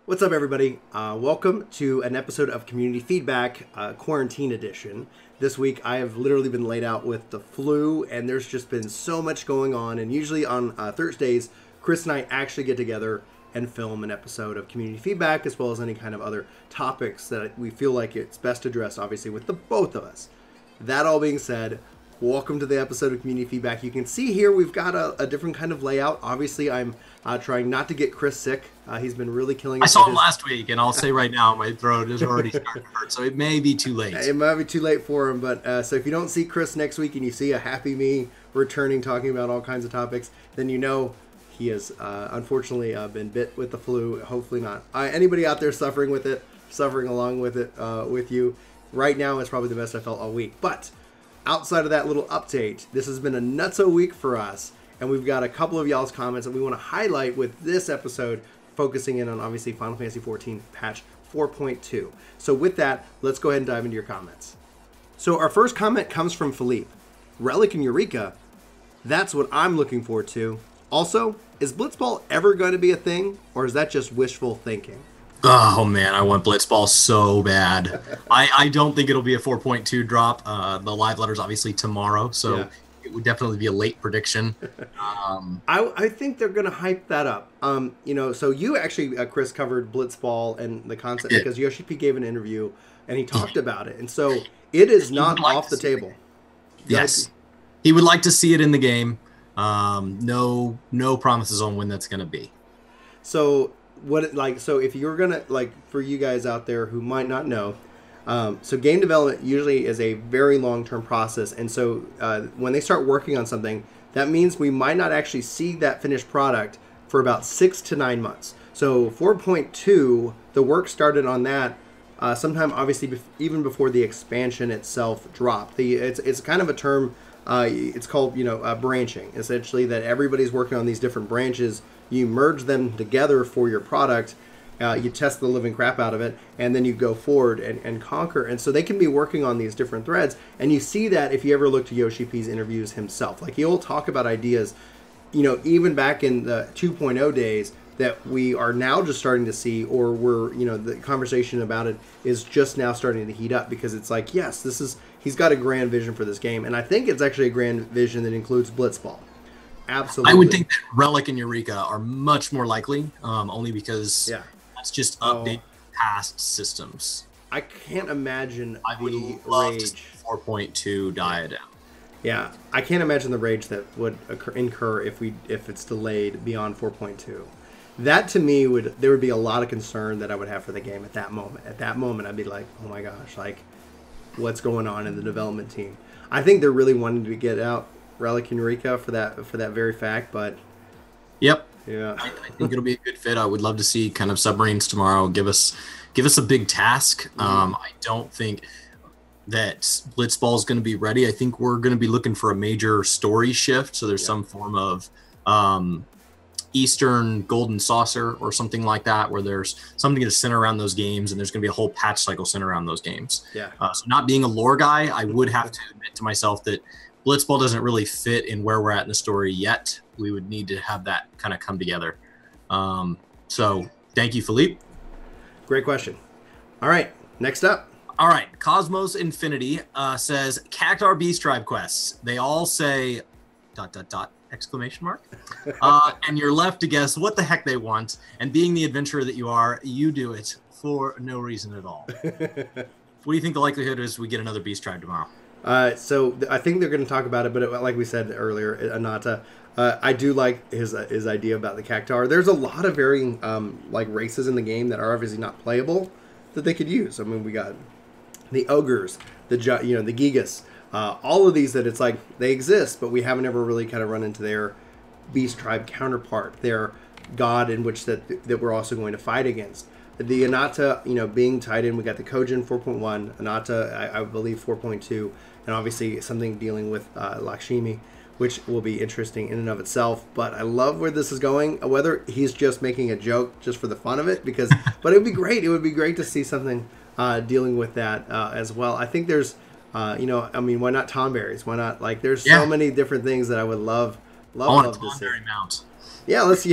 What's up, everybody? Welcome to an episode of Community Feedback, Quarantine Edition. This week, I have literally been laid out with the flu, and there's just been so much going on. And usually on Thursdays, Chris and I actually get together and film an episode of Community Feedback, as well as any kind of other topics that we feel like it's best to address, obviously, with the both of us. That all being said, welcome to the episode of Community Feedback. You can see here we've got a different kind of layout. Obviously, I'm trying not to get Chris sick. He's been really killing it. I saw him last week, and I'll say right now, my throat is already starting to hurt, so it may be too late. It might be too late for him, but so if you don't see Chris next week and you see a happy me returning talking about all kinds of topics, then you know he has unfortunately been bit with the flu. Hopefully not. Anybody out there suffering with it, suffering along with it with you, right now is probably the best I felt all week. But outside of that little update, this has been a nutso week for us, and we've got a couple of y'all's comments that we want to highlight with this episode, focusing in on obviously Final Fantasy XIV Patch 4.2. So with that, let's go ahead and dive into your comments. So our first comment comes from Philippe. Relic and Eureka, that's what I'm looking forward to. Also, is Blitzball ever going to be a thing, or is that just wishful thinking? Oh man, I want Blitzball so bad. I don't think it'll be a 4.2 drop. The live letter's obviously tomorrow, so yeah. It would definitely be a late prediction. I think they're going to hype that up. So you actually, Chris, covered Blitzball and the concept because Yoshi P gave an interview and he talked about it, and so it is not off the table. Yes, he would like to see it in the game. No promises on when that's going to be. So if you're gonna, for you guys out there who might not know, so game development usually is a very long-term process, and so when they start working on something, that means we might not actually see that finished product for about 6 to 9 months. So 4.2, the work started on that sometime obviously even before the expansion itself dropped. It's kind of a term. It's called branching, essentially, that everybody's working on these different branches. You merge them together for your product, you test the living crap out of it, and then you go forward and conquer. And so they can be working on these different threads, and you see that if you ever look to Yoshi P's interviews himself. Like, he'll talk about ideas, even back in the 2.0 days that we are now just starting to see, or the conversation about it is just now starting to heat up, because it's like, yes, he's got a grand vision for this game, and I think it's actually a grand vision that includes Blitzball. Absolutely. I would think that Relic and Eureka are much more likely, only because that's just update past systems. I can't imagine I would love to see 4.2 die down. Yeah, I can't imagine the rage that would incur if it's delayed beyond 4.2. That, to me, there would be a lot of concern that I would have for the game at that moment. At that moment, I'd be like, oh my gosh, what's going on in the development team? I think they're really wanting to get out Relic and Eureka for that very fact, but yep, yeah, I think it'll be a good fit. I would love to see kind of submarines tomorrow. Give us a big task. I don't think that Blitzball is going to be ready. I think we're going to be looking for a major story shift. So there's some form of Eastern Golden Saucer or something like that, where there's something to center around those games, and there's going to be a whole patch cycle centered around those games. Yeah. So not being a lore guy, I would have to admit to myself that Blitzball doesn't really fit in where we're at in the story yet. We would need to have that kind of come together. So thank you, Philippe. Great question. All right, next up. All right, Cosmos Infinity says, Cactar Beast Tribe quests. They all say ... exclamation mark. And you're left to guess what the heck they want. And being the adventurer that you are, you do it for no reason at all. What do you think the likelihood is we get another Beast Tribe tomorrow? So I think they're going to talk about it, but like we said earlier, Anata, I do like his idea about the Cactar. There's a lot of varying races in the game that are obviously not playable that they could use. I mean, we got the ogres, the Gigas, all of these that it's like they exist, but we haven't ever really kind of run into their Beast Tribe counterpart, their god in which that we're also going to fight against. The Anata, being tied in, we got the Kojin 4.1, Anata, I believe 4.2, and obviously something dealing with Lakshmi, which will be interesting in and of itself. But I love where this is going. Whether he's just making a joke just for the fun of it, but it would be great. It would be great to see something dealing with that as well. I think there's, why not Tomberries? Why not? There's so many different things that I would love to see. Mount. Yeah, let's.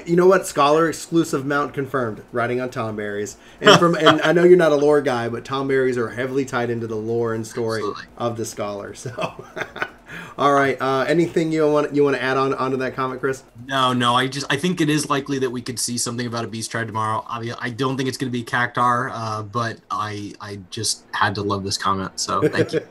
You know what? Scholar exclusive mount confirmed. Riding on Tom berries. And I know you're not a lore guy, but Tom berries are heavily tied into the lore and story of the Scholar. So, all right. Anything you want to add onto that comment, Chris? No. I think it is likely that we could see something about a beast tribe tomorrow. I don't think it's going to be Cactar, but I just had to love this comment. So thank you.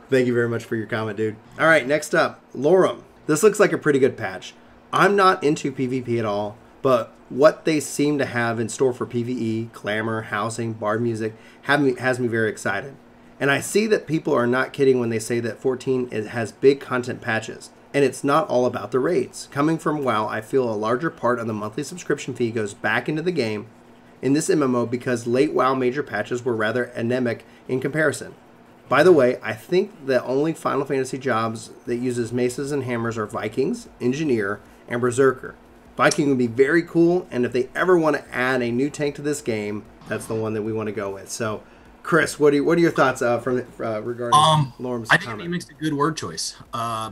Thank you very much for your comment, dude. All right. Next up, Lorem. This looks like a pretty good patch. I'm not into PvP at all, but what they seem to have in store for PvE, Clamor, Housing, Bard Music, has me very excited. And I see that people are not kidding when they say that 14 has big content patches. And it's not all about the raids. Coming from WoW, I feel a larger part of the monthly subscription fee goes back into the game in this MMO because late WoW major patches were rather anemic in comparison. By the way, I think the only Final Fantasy jobs that uses maces and hammers are Vikings, Engineer, and Berserker. Viking would be very cool, and if they ever want to add a new tank to this game, that's the one that we want to go with. So, Chris, what are your thoughts regarding Lorem's I think he makes a good word choice.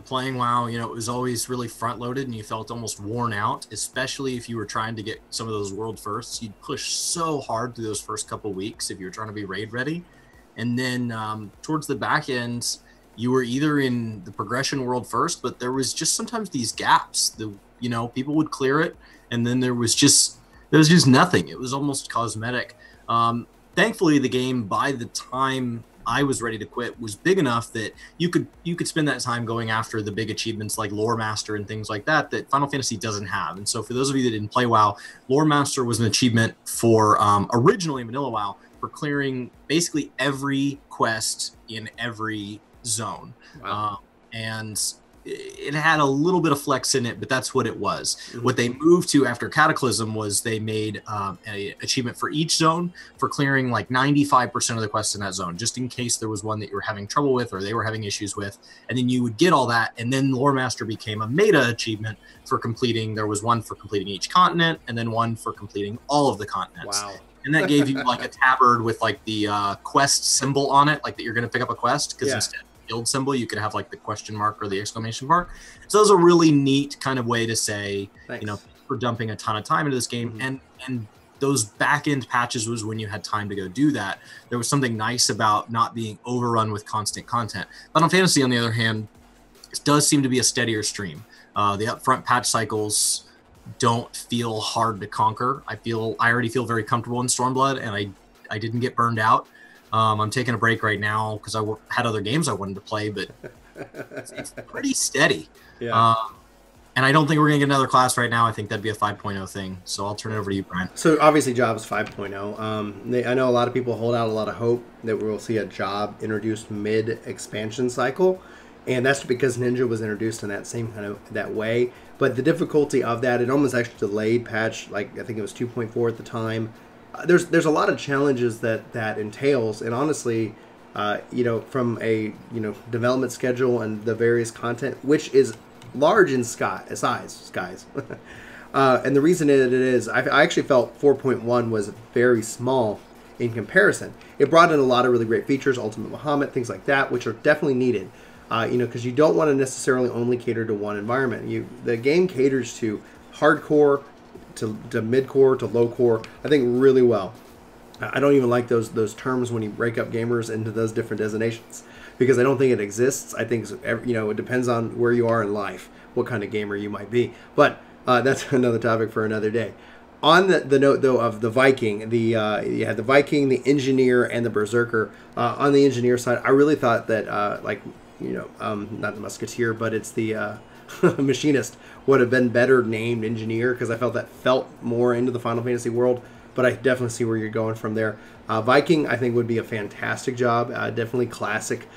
Playing WoW, it was always really front-loaded, and you felt almost worn out, especially if you were trying to get some of those world firsts. You'd push so hard through those first couple weeks if you were trying to be raid ready. And then towards the back end, you were either in the progression world first, but there was just sometimes these gaps. People would clear it, and then there was just nothing. It was almost cosmetic. Thankfully, the game, by the time I was ready to quit, was big enough that you could spend that time going after the big achievements like Lore Master and things like that Final Fantasy doesn't have. And so for those of you that didn't play WoW, Lore Master was an achievement for originally Vanilla WoW, for clearing basically every quest in every zone. Wow. And it had a little bit of flex in it, but that's what it was. Mm-hmm. What they moved to after Cataclysm was they made an achievement for each zone for clearing like 95% of the quests in that zone, just in case there was one that you were having trouble with or they were having issues with. And then you would get all that. And then Lore Master became a meta achievement for completing. There was one for completing each continent and then one for completing all of the continents. Wow. And that gave you like a tabard with like the quest symbol on it, like that you're going to pick up a quest, because instead of the guild symbol, you could have like the question mark or the exclamation mark. So that was a really neat kind of way to say, for dumping a ton of time into this game. Mm-hmm. And those back end patches was when you had time to go do that. There was something nice about not being overrun with constant content. Final Fantasy, on the other hand, does seem to be a steadier stream. The upfront patch cycles don't feel hard to conquer. I already feel very comfortable in Stormblood, and I didn't get burned out. I'm taking a break right now because I had other games I wanted to play, but it's pretty steady. Yeah. And I don't think we're going to get another class right now. I think that'd be a 5.0 thing. So I'll turn it over to you, Brian. So obviously Job's 5.0. I know a lot of people hold out a lot of hope that we'll see a Job introduced mid-expansion cycle. And that's because Ninja was introduced in that same kind of that way. But the difficulty of that, it almost actually delayed patch, like I think it was 2.4 at the time. There's a lot of challenges that entails, and honestly, from a development schedule and the various content, which is large in size, guys. And the reason it is, I actually felt 4.1 was very small in comparison. It brought in a lot of really great features, Ultimate Muhammad, things like that, which are definitely needed. Because you don't want to necessarily only cater to one environment. The game caters to hardcore, to mid-core, to low-core, I think really well. I don't even like those terms when you break up gamers into those different designations, because I don't think it exists. I think it depends on where you are in life, what kind of gamer you might be. But that's another topic for another day. On the note, though, of the Viking, you had the Viking, the Engineer, and the Berserker. On the Engineer side, I really thought that not the Musketeer, but it's the Machinist would have been better named Engineer, because I felt that felt more into the Final Fantasy world. But I definitely see where you're going from there. Viking, I think, would be a fantastic job. Definitely classic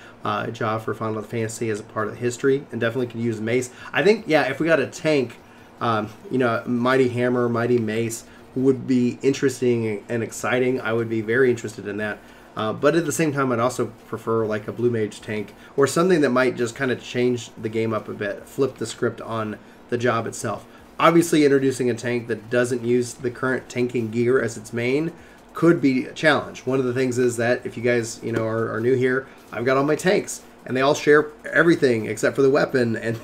job for Final Fantasy as a part of the history, and definitely could use Mace. I think, if we got a tank, Mighty Hammer, Mighty Mace would be interesting and exciting. I would be very interested in that. But at the same time, I'd also prefer like a Blue Mage tank, or something that might just kind of change the game up a bit, flip the script on the job itself. Obviously, introducing a tank that doesn't use the current tanking gear as its main could be a challenge. One of the things is that if you guys are new here, I've got all my tanks, and they all share everything except for the weapon, and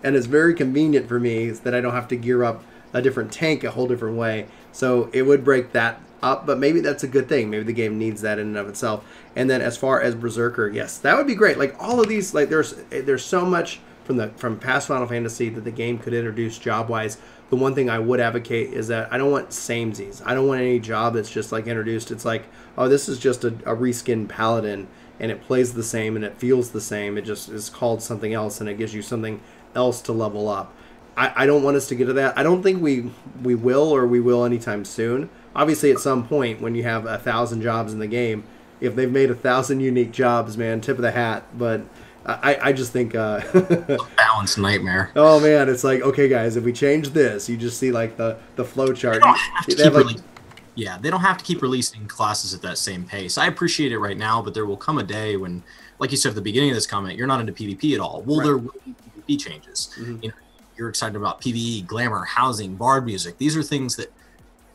and it's very convenient for me that I don't have to gear up a different tank a whole different way. So it would break that up, but maybe that's a good thing. Maybe the game needs that in and of itself. And then as far as Berserker, yes, that would be great. Like all of these, like there's so much from past Final Fantasy that the game could introduce job-wise. The one thing I would advocate is that I don't want samesies. I don't want any job that's just like introduced. It's like, oh, this is just a reskinned paladin, and it plays the same and it feels the same. It just is called something else, and it gives you something else to level up. I don't want us to get to that. I don't think we will anytime soon. Obviously, at some point, when you have 1,000 jobs in the game, if they've made 1,000 unique jobs, man, tip of the hat. But I just think a balanced nightmare. Oh man, it's like, okay, guys, if we change this, you just see like the flow chart. They don't have to keep releasing classes at that same pace. I appreciate it right now, but there will come a day when, like you said at the beginning of this comment, you're not into PvP at all. Well, there will be PvP changes. Mm-hmm. You know, you're excited about PvE, glamour, housing, bard music. These are things that,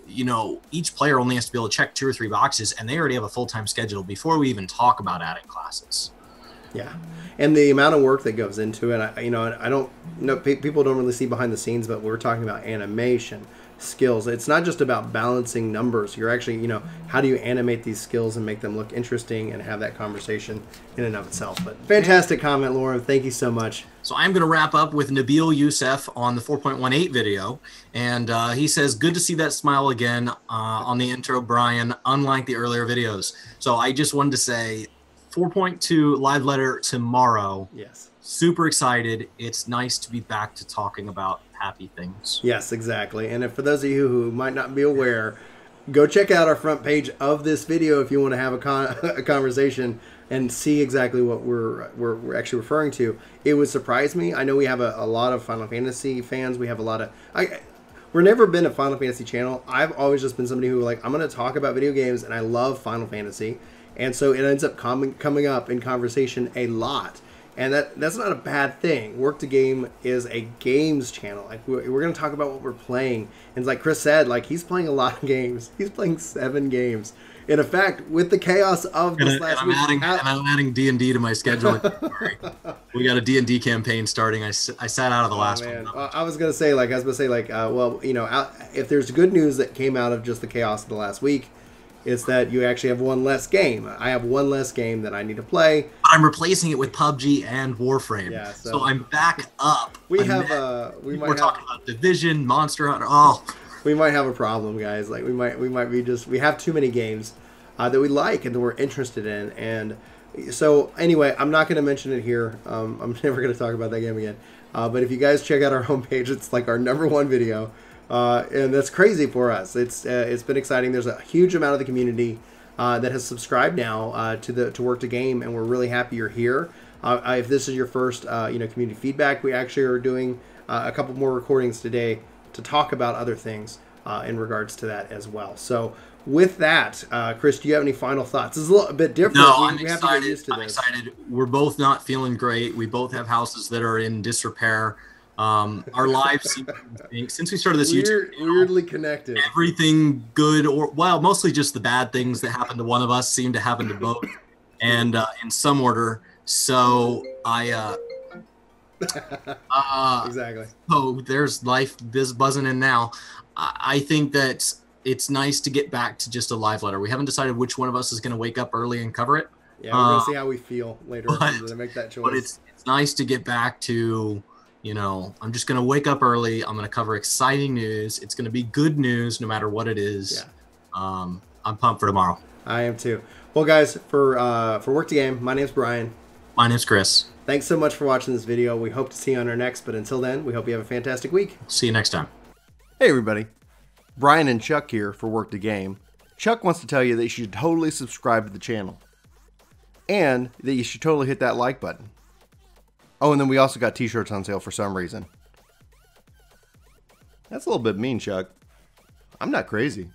you know, each player only has to be able to check 2 or 3 boxes, and they already have a full-time schedule before we even talk about adding classes. Yeah, and the amount of work that goes into it, I don't know, people don't really see behind the scenes, but we're talking about animation, skills. It's not just about balancing numbers. You're actually, you know, how do you animate these skills and make them look interesting and have that conversation in and of itself. But fantastic comment, Lorem. Thank you so much. So I'm going to wrap up with Nabil Youssef on the 4.18 video, and he says, good to see that smile again on the intro, Brian, unlike the earlier videos. So I just wanted to say 4.2 live letter tomorrow. Yes. Super excited. It's nice to be back to talking about happy things. Yes, exactly. And if, for those of you who might not be aware, go check out our front page of this video if you want to have a conversation and see exactly what we're actually referring to. It would surprise me. I know we have a lot of Final Fantasy fans. We have a lot of... We're never been a Final Fantasy channel. I've always just been somebody who, like, I'm going to talk about video games, and I love Final Fantasy. And so it ends up coming up in conversation a lot. And that's not a bad thing. Work to Game is a games channel. Like we're going to talk about what we're playing. And it's like Chris said, like he's playing a lot of games. He's playing 7 games. And in fact, with the chaos of this last week, I'm adding D&D to my schedule. We got a D&D campaign starting. I sat out of the last one. I was going to say, well, you know, if there's good news that came out of just the chaos of the last week, it's that you actually have 1 less game. I have 1 less game that I need to play. I'm replacing it with PUBG and Warframe. Yeah, so I'm back up. We're talking about Division, Monster Hunter. Oh, we might have a problem, guys. Like we might be we have too many games that we like and that we're interested in. And so anyway, I'm not going to mention it here. I'm never going to talk about that game again. But if you guys check out our homepage, it's like our #1 video. And that's crazy for us. It's been exciting. There's a huge amount of the community that has subscribed now to Work to Game, and we're really happy you're here. If this is your first community feedback, we actually are doing a couple more recordings today to talk about other things in regards to that as well. So with that, Chris, do you have any final thoughts? This is a little bit different. No, I'm excited. Have to get used to this. I'm excited. We're both not feeling great. We both have houses that are in disrepair. Our lives seem, since we started this YouTube channel, weirdly connected. Everything good, or well, mostly just the bad things that happen to one of us seem to happen to both, and in some order. So exactly. Oh, there's life buzzing in now. I think that it's nice to get back to just a live letter. We haven't decided which one of us is going to wake up early and cover it. Yeah, we're going to see how we feel later to make that choice. But it's nice to get back to, you know, I'm just going to wake up early. I'm going to cover exciting news. It's going to be good news no matter what it is. Yeah. I'm pumped for tomorrow. I am too. Well, guys, for Work to Game, my name's Brian. My name's Chris. Thanks so much for watching this video. We hope to see you on our next, but until then, we hope you have a fantastic week. See you next time. Hey, everybody. Brian and Chuck here for Work to Game. Chuck wants to tell you that you should totally subscribe to the channel. And that you should totally hit that like button. Oh, and then we also got t-shirts on sale for some reason. That's a little bit mean, Chuck. I'm not crazy.